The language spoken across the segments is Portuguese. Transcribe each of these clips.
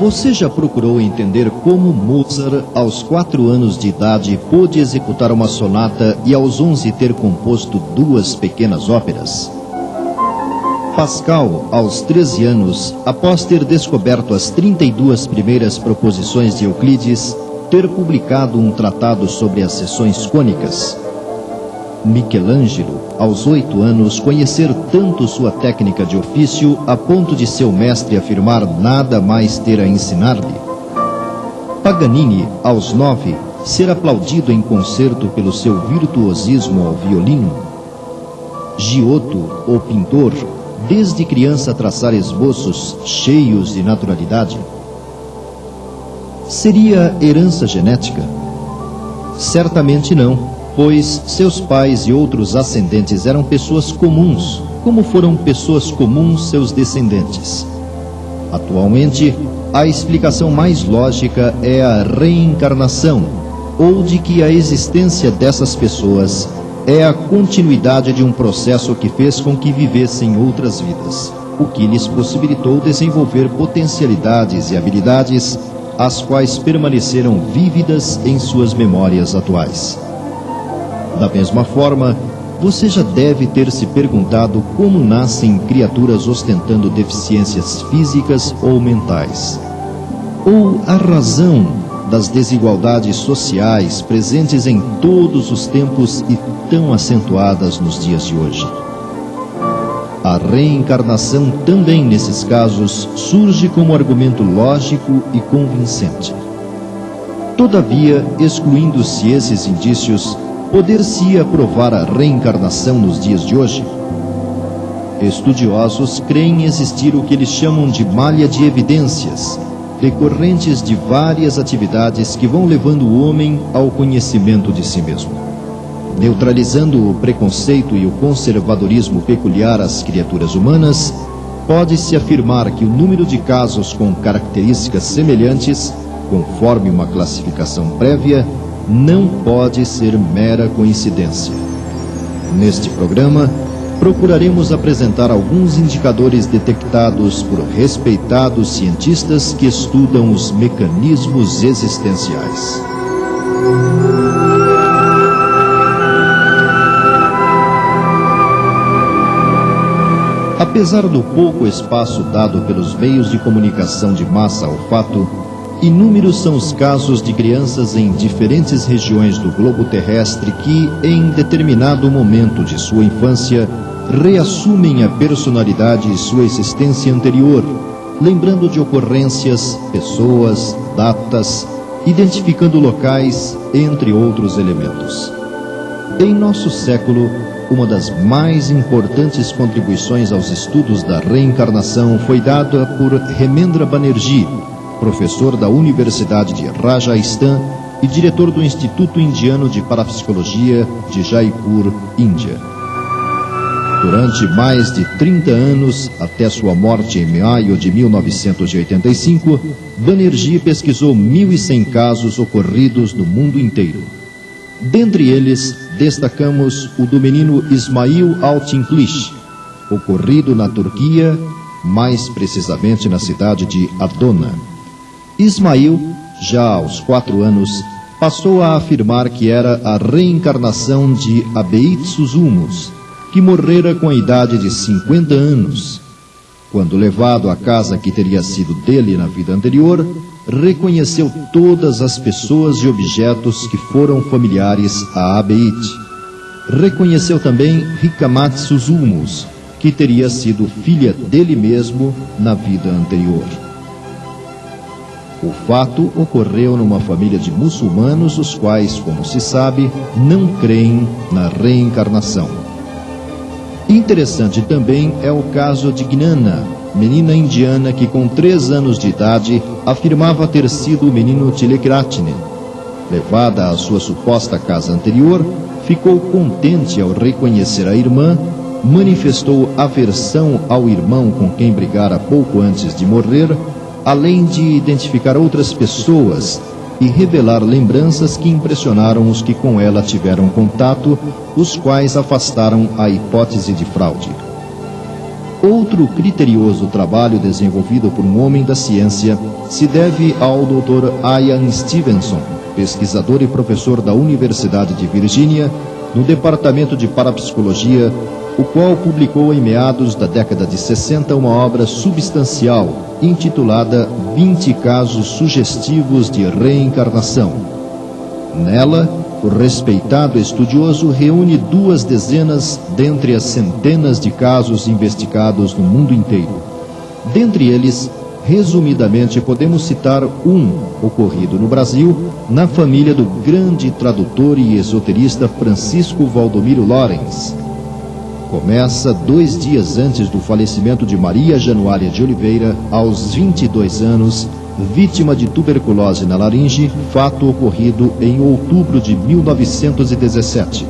Você já procurou entender como Mozart, aos 4 anos de idade, pôde executar uma sonata e aos 11 ter composto 2 pequenas óperas? Pascal, aos 13 anos, após ter descoberto as 32 primeiras proposições de Euclides, ter publicado um tratado sobre as seções cônicas? Michelangelo, aos 8 anos, conhecer tanto sua técnica de ofício a ponto de seu mestre afirmar nada mais ter a ensinar-lhe? Paganini, aos 9, ser aplaudido em concerto pelo seu virtuosismo ao violino? Giotto, o pintor, desde criança traçar esboços cheios de naturalidade? Seria herança genética? Certamente não, pois seus pais e outros ascendentes eram pessoas comuns, como foram pessoas comuns seus descendentes. Atualmente, a explicação mais lógica é a reencarnação, ou de que a existência dessas pessoas é a continuidade de um processo que fez com que vivessem outras vidas, o que lhes possibilitou desenvolver potencialidades e habilidades, as quais permaneceram vívidas em suas memórias atuais. Da mesma forma, você já deve ter se perguntado como nascem criaturas ostentando deficiências físicas ou mentais, ou a razão das desigualdades sociais presentes em todos os tempos e tão acentuadas nos dias de hoje. A reencarnação também, nesses casos, surge como argumento lógico e convincente. Todavia, excluindo-se esses indícios, poder-se-ia provar a reencarnação nos dias de hoje? Estudiosos creem existir o que eles chamam de malha de evidências, decorrentes de várias atividades que vão levando o homem ao conhecimento de si mesmo. Neutralizando o preconceito e o conservadorismo peculiar às criaturas humanas, pode-se afirmar que o número de casos com características semelhantes, conforme uma classificação prévia, não pode ser mera coincidência. Neste programa, procuraremos apresentar alguns indicadores detectados por respeitados cientistas que estudam os mecanismos existenciais. Apesar do pouco espaço dado pelos meios de comunicação de massa ao fato, inúmeros são os casos de crianças em diferentes regiões do globo terrestre que, em determinado momento de sua infância, reassumem a personalidade e sua existência anterior, lembrando de ocorrências, pessoas, datas, identificando locais, entre outros elementos. Em nosso século, uma das mais importantes contribuições aos estudos da reencarnação foi dada por Hemendra Banerjee, professor da Universidade de Rajasthan e diretor do Instituto Indiano de Parapsicologia de Jaipur, Índia. Durante mais de 30 anos, até sua morte em maio de 1985, Banerjee pesquisou 1.100 casos ocorridos no mundo inteiro. Dentre eles, destacamos o do menino Ismail Altinglish, ocorrido na Turquia, mais precisamente na cidade de Adona. Ismail, já aos 4 anos, passou a afirmar que era a reencarnação de Abeit Suzumus, que morrera com a idade de 50 anos. Quando levado à casa que teria sido dele na vida anterior, reconheceu todas as pessoas e objetos que foram familiares a Abeit. Reconheceu também Hikamat Suzumus, que teria sido filha dele mesmo na vida anterior. O fato ocorreu numa família de muçulmanos, os quais, como se sabe, não creem na reencarnação. Interessante também é o caso de Gnana, menina indiana que com 3 anos de idade afirmava ter sido o menino Tilekratne. Levada à sua suposta casa anterior, ficou contente ao reconhecer a irmã, manifestou aversão ao irmão com quem brigara pouco antes de morrer, além de identificar outras pessoas e revelar lembranças que impressionaram os que com ela tiveram contato, os quais afastaram a hipótese de fraude. Outro criterioso trabalho desenvolvido por um homem da ciência se deve ao Dr. Ian Stevenson, pesquisador e professor da Universidade de Virgínia, no Departamento de Parapsicologia, o qual publicou em meados da década de 60 uma obra substancial, intitulada 20 casos sugestivos de reencarnação. Nela, o respeitado estudioso reúne 2 dezenas dentre as centenas de casos investigados no mundo inteiro. Dentre eles, resumidamente, podemos citar um ocorrido no Brasil, na família do grande tradutor e esoterista Francisco Valdomiro Lorenz. Começa 2 dias antes do falecimento de Maria Januária de Oliveira, aos 22 anos, vítima de tuberculose na laringe, fato ocorrido em outubro de 1917.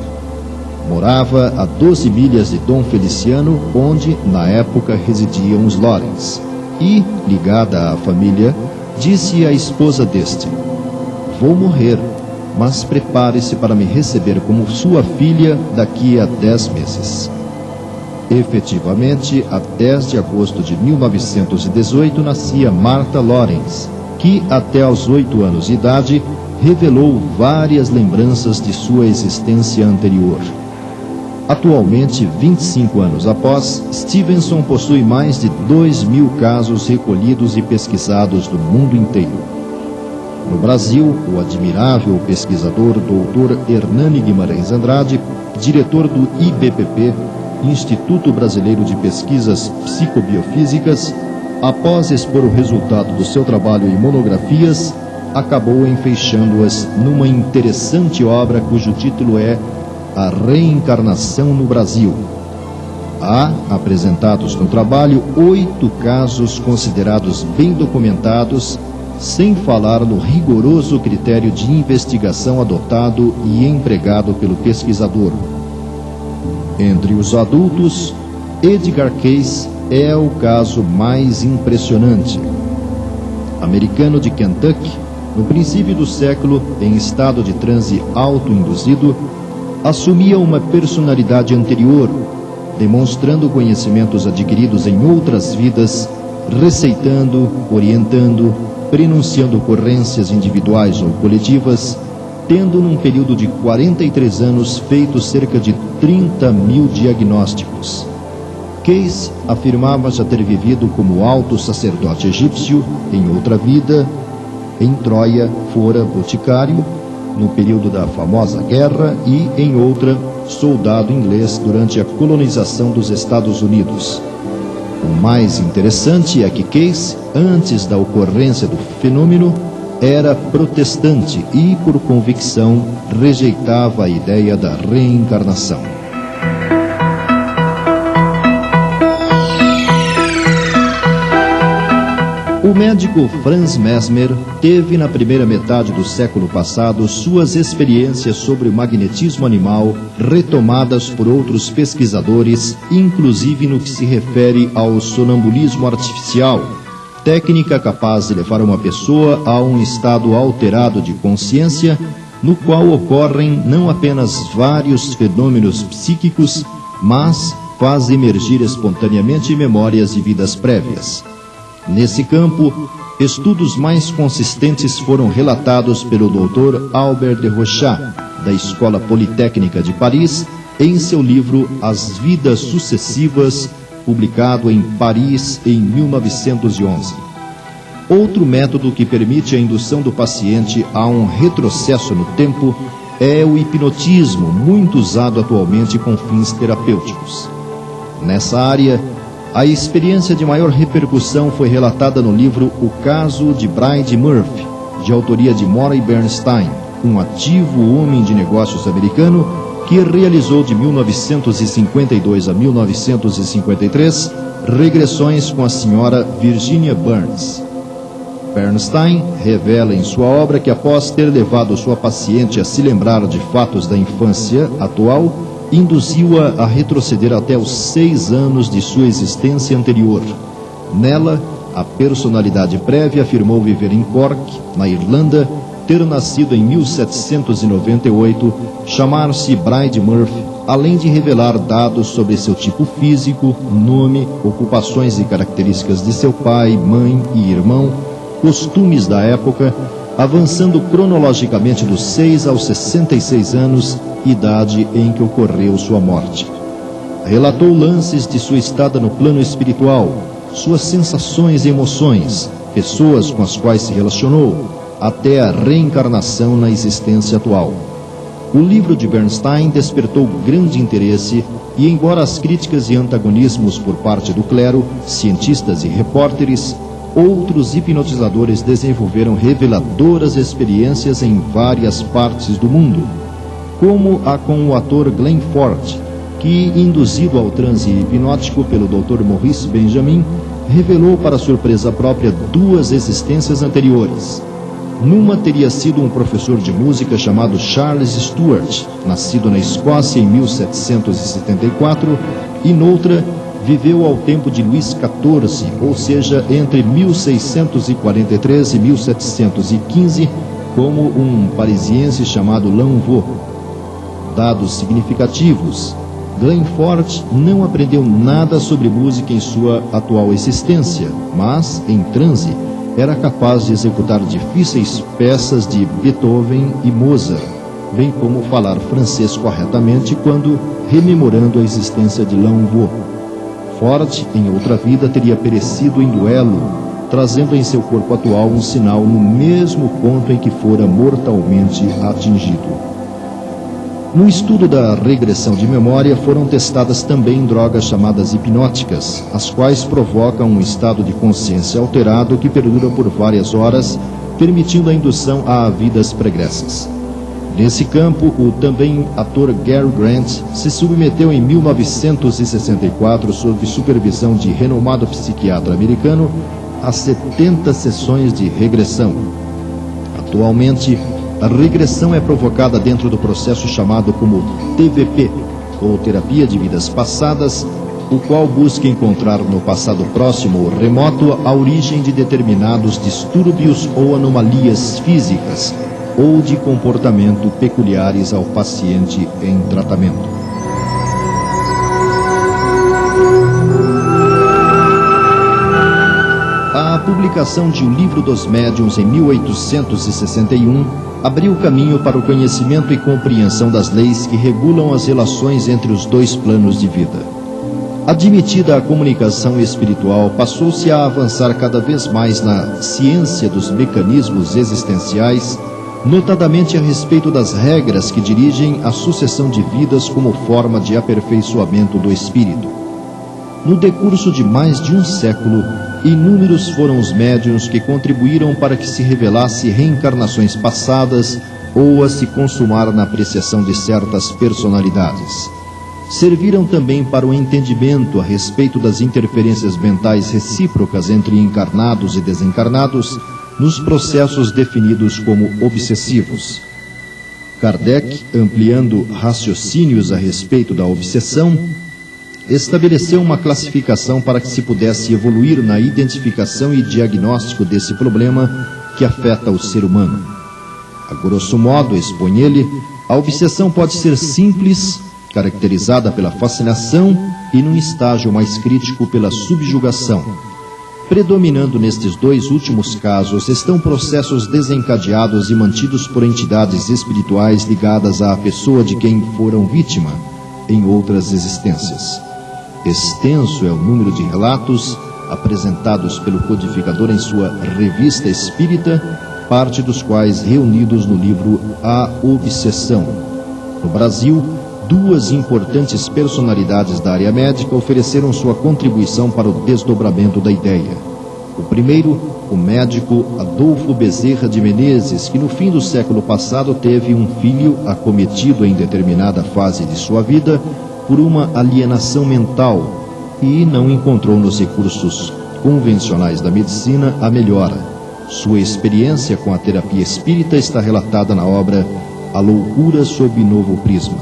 Morava a 12 milhas de Dom Feliciano, onde, na época, residiam os Lorenz. E, ligada à família, disse à esposa deste: "Vou morrer, mas prepare-se para me receber como sua filha daqui a 10 meses. Efetivamente, a 10 de agosto de 1918 nascia Martha Lorenz, que até aos 8 anos de idade revelou várias lembranças de sua existência anterior. Atualmente, 25 anos após, Stevenson possui mais de 2.000 casos recolhidos e pesquisados do mundo inteiro. No Brasil, o admirável pesquisador Dr. Hernani Guimarães Andrade, diretor do IBPP, Instituto Brasileiro de Pesquisas Psicobiofísicas, após expor o resultado do seu trabalho em monografias, acabou enfeixando-as numa interessante obra cujo título é A Reencarnação no Brasil. Há, apresentados no trabalho, 8 casos considerados bem documentados, sem falar no rigoroso critério de investigação adotado e empregado pelo pesquisador. Entre os adultos, Edgar Cayce é o caso mais impressionante. Americano de Kentucky, no princípio do século, em estado de transe autoinduzido, assumia uma personalidade anterior, demonstrando conhecimentos adquiridos em outras vidas, receitando, orientando, prenunciando ocorrências individuais ou coletivas, tendo num período de 43 anos feito cerca de 30.000 diagnósticos. Cayce afirmava já ter vivido como alto sacerdote egípcio em outra vida. Em Troia fora boticário, no período da famosa guerra, e em outra, soldado inglês durante a colonização dos Estados Unidos. O mais interessante é que Cayce, antes da ocorrência do fenômeno, era protestante e, por convicção, rejeitava a ideia da reencarnação. O médico Franz Mesmer teve, na primeira metade do século passado, suas experiências sobre o magnetismo animal retomadas por outros pesquisadores, inclusive no que se refere ao sonambulismo artificial, técnica capaz de levar uma pessoa a um estado alterado de consciência, no qual ocorrem não apenas vários fenômenos psíquicos, mas faz emergir espontaneamente memórias de vidas prévias. Nesse campo, estudos mais consistentes foram relatados pelo Dr. Albert de Rochat, da Escola Politécnica de Paris, em seu livro As Vidas Sucessivas, publicado em Paris em 1911. Outro método que permite a indução do paciente a um retrocesso no tempo é o hipnotismo, muito usado atualmente com fins terapêuticos. Nessa área, a experiência de maior repercussão foi relatada no livro O Caso de Bride Murphy, de autoria de Morey Bernstein, um ativo homem de negócios americano que realizou de 1952 a 1953 regressões com a senhora Virginia Burns. Bernstein revela em sua obra que, após ter levado sua paciente a se lembrar de fatos da infância atual, induziu-a a retroceder até os 6 anos de sua existência anterior. Nela, a personalidade prévia afirmou viver em Cork, na Irlanda, ter nascido em 1798, chamar-se Bride Murphy, além de revelar dados sobre seu tipo físico, nome, ocupações e características de seu pai, mãe e irmão, costumes da época, avançando cronologicamente dos 6 aos 66 anos, idade em que ocorreu sua morte. Relatou lances de sua estada no plano espiritual, suas sensações e emoções, pessoas com as quais se relacionou, até a reencarnação na existência atual. O livro de Bernstein despertou grande interesse e, embora as críticas e antagonismos por parte do clero, cientistas e repórteres, outros hipnotizadores desenvolveram reveladoras experiências em várias partes do mundo, como a com o ator Glenn Ford, que, induzido ao transe hipnótico pelo Dr. Maurice Benjamin, revelou para surpresa própria 2 existências anteriores. Numa teria sido um professor de música chamado Charles Stewart, nascido na Escócia em 1774, e noutra viveu ao tempo de Luís XIV, ou seja, entre 1643 e 1715, como um parisiense chamado Lanvaux. Dados significativos: Glenn Ford não aprendeu nada sobre música em sua atual existência, mas, em transe, era capaz de executar difíceis peças de Beethoven e Mozart, bem como falar francês corretamente quando rememorando a existência de Lanvaux. Ford, em outra vida, teria perecido em duelo, trazendo em seu corpo atual um sinal no mesmo ponto em que fora mortalmente atingido. No estudo da regressão de memória foram testadas também drogas chamadas hipnóticas, as quais provocam um estado de consciência alterado que perdura por várias horas, permitindo a indução a vidas pregressas. Nesse campo, o também ator Cary Grant se submeteu em 1964, sob supervisão de renomado psiquiatra americano, a 70 sessões de regressão. Atualmente, a regressão é provocada dentro do processo chamado como TVP, ou Terapia de Vidas Passadas, o qual busca encontrar no passado próximo ou remoto a origem de determinados distúrbios ou anomalias físicas ou de comportamento peculiares ao paciente em tratamento. A publicação de O Livro dos Médiuns em 1861 abriu caminho para o conhecimento e compreensão das leis que regulam as relações entre os 2 planos de vida. Admitida a comunicação espiritual, passou-se a avançar cada vez mais na ciência dos mecanismos existenciais, notadamente a respeito das regras que dirigem a sucessão de vidas como forma de aperfeiçoamento do espírito. No decurso de mais de um século, inúmeros foram os médiuns que contribuíram para que se revelasse reencarnações passadas ou a se consumar na apreciação de certas personalidades. Serviram também para o entendimento a respeito das interferências mentais recíprocas entre encarnados e desencarnados nos processos definidos como obsessivos. Kardec, ampliando raciocínios a respeito da obsessão, estabeleceu uma classificação para que se pudesse evoluir na identificação e diagnóstico desse problema que afeta o ser humano. A grosso modo, expõe ele, a obsessão pode ser simples, caracterizada pela fascinação, e num estágio mais crítico pela subjugação. Predominando nestes 2 últimos casos estão processos desencadeados e mantidos por entidades espirituais ligadas à pessoa de quem foram vítima em outras existências. Extenso é o número de relatos apresentados pelo codificador em sua Revista Espírita, parte dos quais reunidos no livro A Obsessão. No Brasil, 2 importantes personalidades da área médica ofereceram sua contribuição para o desdobramento da ideia. O primeiro, o médico Adolfo Bezerra de Menezes, que no fim do século passado teve um filho acometido em determinada fase de sua vida por uma alienação mental e não encontrou nos recursos convencionais da medicina a melhora. Sua experiência com a terapia espírita está relatada na obra A Loucura sob Novo Prisma.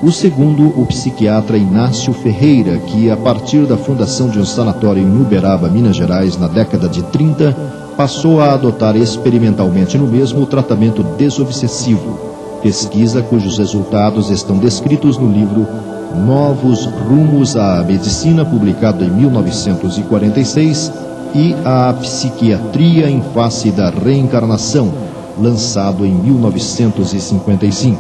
O segundo, o psiquiatra Inácio Ferreira, que a partir da fundação de um sanatório em Uberaba, Minas Gerais, na década de 30, passou a adotar experimentalmente no mesmo o tratamento desobsessivo, pesquisa cujos resultados estão descritos no livro Novos Rumos à Medicina, publicado em 1946, e A Psiquiatria em Face da Reencarnação, lançado em 1955.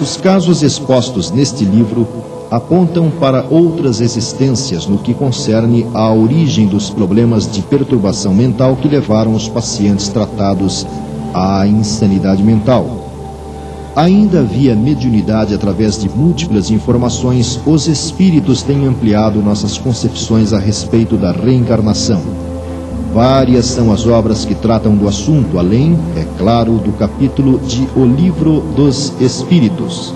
Os casos expostos neste livro apontam para outras existências no que concerne à origem dos problemas de perturbação mental que levaram os pacientes tratados à insanidade mental. Ainda via mediunidade através de múltiplas informações, os espíritos têm ampliado nossas concepções a respeito da reencarnação. Várias são as obras que tratam do assunto, além, é claro, do capítulo de O Livro dos Espíritos.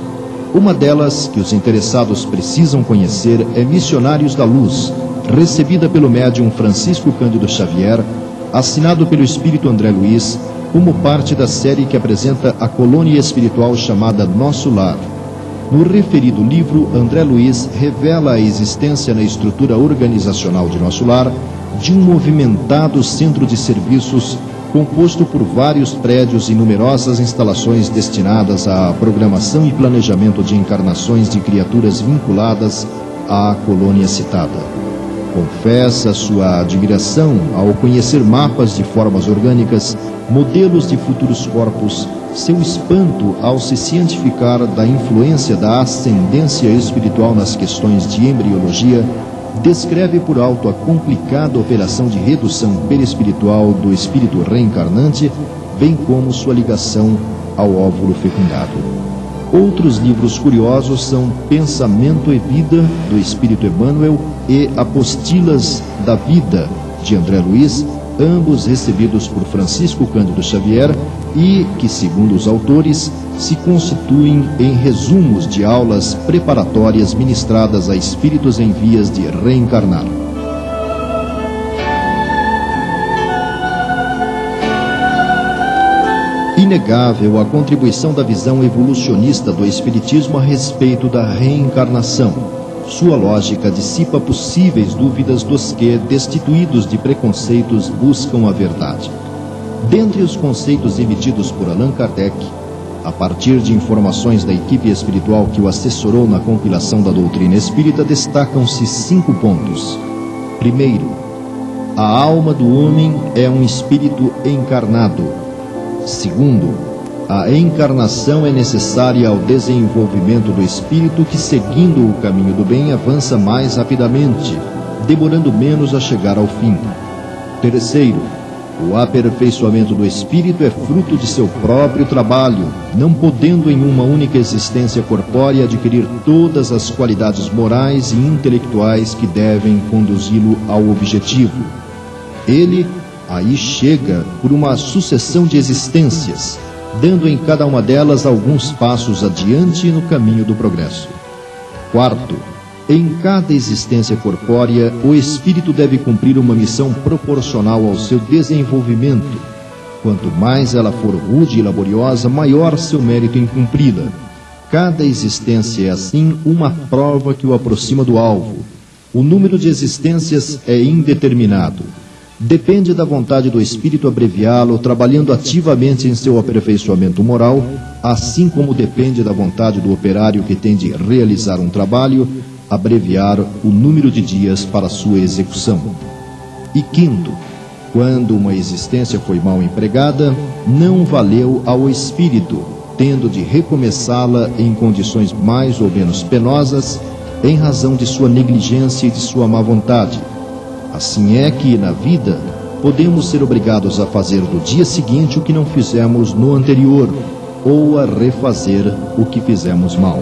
Uma delas, que os interessados precisam conhecer, é Missionários da Luz, recebida pelo médium Francisco Cândido Xavier, assinado pelo espírito André Luiz, como parte da série que apresenta a colônia espiritual chamada Nosso Lar. No referido livro, André Luiz revela a existência na estrutura organizacional de Nosso Lar de um movimentado centro de serviços composto por vários prédios e numerosas instalações destinadas à programação e planejamento de encarnações de criaturas vinculadas à colônia citada. Confessa sua admiração ao conhecer mapas de formas orgânicas, modelos de futuros corpos, seu espanto ao se cientificar da influência da ascendência espiritual nas questões de embriologia, descreve por alto a complicada operação de redução perispiritual do espírito reencarnante, bem como sua ligação ao óvulo fecundado. Outros livros curiosos são Pensamento e Vida, do Espírito Emmanuel, e Apostilas da Vida, de André Luiz, ambos recebidos por Francisco Cândido Xavier e que, segundo os autores, se constituem em resumos de aulas preparatórias ministradas a espíritos em vias de reencarnar. Inegável a contribuição da visão evolucionista do Espiritismo a respeito da reencarnação. Sua lógica dissipa possíveis dúvidas dos que, destituídos de preconceitos, buscam a verdade. Dentre os conceitos emitidos por Allan Kardec, a partir de informações da equipe espiritual que o assessorou na compilação da doutrina espírita, destacam-se 5 pontos. Primeiro, a alma do homem é um espírito encarnado. Segundo, a encarnação é necessária ao desenvolvimento do espírito que, seguindo o caminho do bem, avança mais rapidamente, demorando menos a chegar ao fim. Terceiro, o aperfeiçoamento do espírito é fruto de seu próprio trabalho, não podendo em uma única existência corpórea adquirir todas as qualidades morais e intelectuais que devem conduzi-lo ao objetivo. Ele aí chega por uma sucessão de existências, dando em cada uma delas alguns passos adiante no caminho do progresso. Quarto, em cada existência corpórea, o espírito deve cumprir uma missão proporcional ao seu desenvolvimento. Quanto mais ela for rude e laboriosa, maior seu mérito em cumpri-la. Cada existência é, assim, uma prova que o aproxima do alvo. O número de existências é indeterminado. Depende da vontade do espírito abreviá-lo, trabalhando ativamente em seu aperfeiçoamento moral, assim como depende da vontade do operário que tem de realizar um trabalho, abreviar o número de dias para sua execução. E quinto, quando uma existência foi mal empregada, não valeu ao espírito, tendo de recomeçá-la em condições mais ou menos penosas, em razão de sua negligência e de sua má vontade. Assim é que, na vida, podemos ser obrigados a fazer no dia seguinte o que não fizemos no anterior, ou a refazer o que fizemos mal.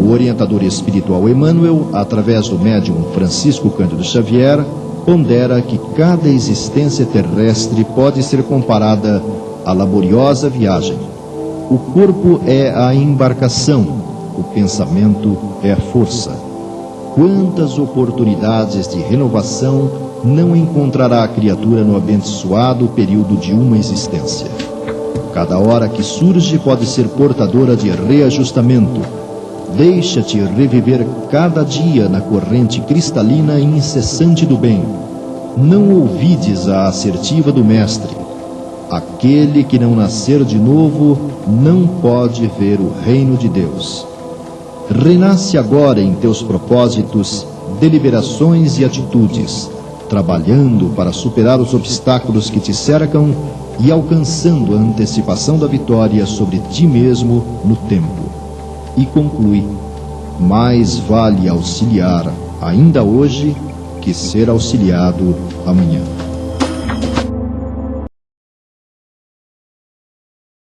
O orientador espiritual Emmanuel, através do médium Francisco Cândido Xavier, pondera que cada existência terrestre pode ser comparada à laboriosa viagem. O corpo é a embarcação, o pensamento é a força. Quantas oportunidades de renovação não encontrará a criatura no abençoado período de uma existência? Cada hora que surge pode ser portadora de reajustamento. Deixa-te reviver cada dia na corrente cristalina e incessante do bem. Não ouvides a assertiva do Mestre: aquele que não nascer de novo não pode ver o reino de Deus. Renasce agora em teus propósitos, deliberações e atitudes, trabalhando para superar os obstáculos que te cercam e alcançando a antecipação da vitória sobre ti mesmo no tempo. E conclui: mais vale auxiliar ainda hoje que ser auxiliado amanhã.